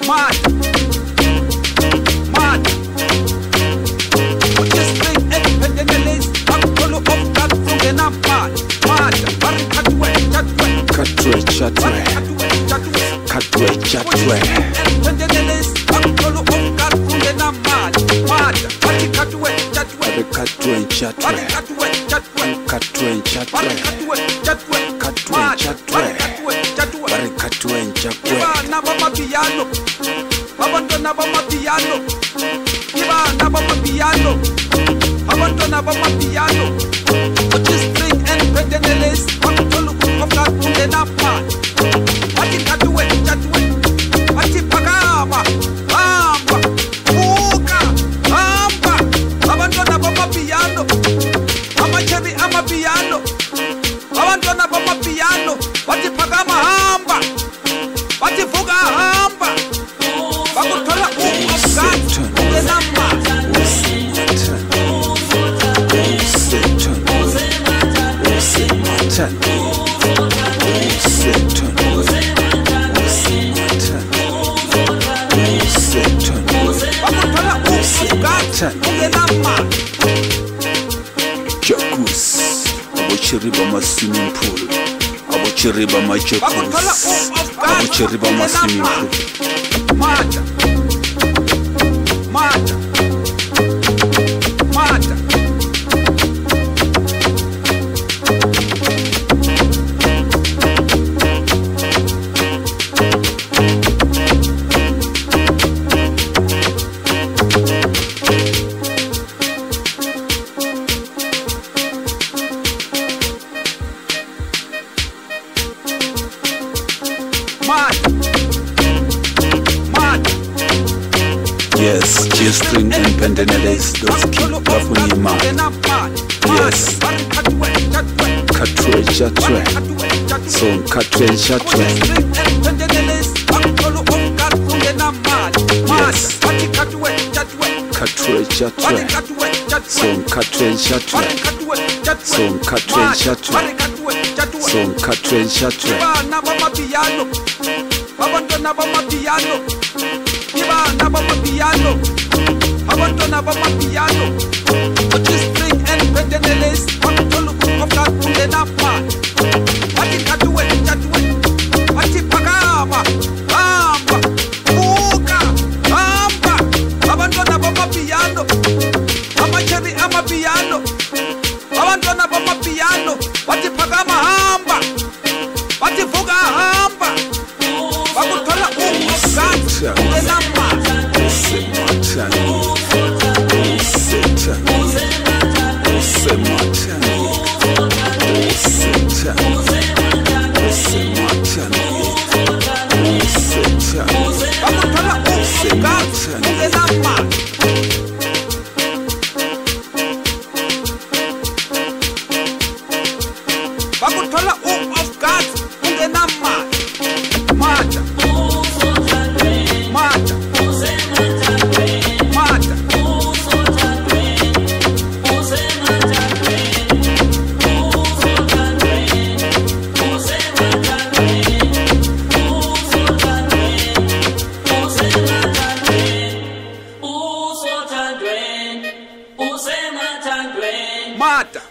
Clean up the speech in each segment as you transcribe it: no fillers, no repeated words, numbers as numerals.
Mad, mad. What this thing independently? I'm full of that from the mad, mad. Barry Katwe, Katwe, chatwe. Katwe, chatwe. independently. I'm full of that from the mad, mad. Barry Katwe, Katwe, chatwe. Barry Katwe, Katwe, chatwe. Barry Katwe, Katwe, chatwe. Barry Katwe, chatwe. Ibana bamapiano, abantwana bamapiano. Ibana bamapiano, abantwana bamapiano. But this string independently. I'm full of that from the mad. Barry Katwe, Barry Pagama, Amba, Uka, Amba, abantwana bamapiano. Amacheri amapiano, abantwana bamapiano. Barry Pagama hamba, Barry Vuga hamba. Bakuthola umgadi ungenama. Bakuthola umgadi ungenama. Jacuzzi, abocheri bama swimming pool, abocheri bama Bakuthola jacuzzi, umgadi abocheri bama swimming ungenama. pool. Mata, mata, mata. Mata, mata. Yes, G-string and pendenelles, those keep buffing man. Yes. Katwe, chatwe. So, katwe, chatwe. Yes. Katwe, chatwe. So, katwe, chatwe. So, katwe, chatwe. So, katwe, chatwe. Ibana bamapiano, abantwana bamapiano. Ibana bamapiano, abantwana bamapiano. But this string independently. I'm full of that from the mad. Barry Katwe, Barry Pagama, Amba, Uka, Amba, abantwana bamapiano. Amacheri amapiano, abantwana bamapiano. Barry Pagama hamba, Barry Vuga hamba. Bakuthola umgadi ungenama. Bakuthola umgadi ungenama. Bakuthola umgadi ungenama. Mata, mata, mata. Mata,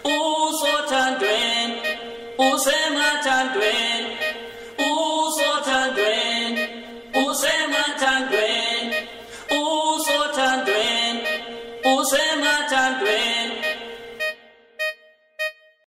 Usematandweni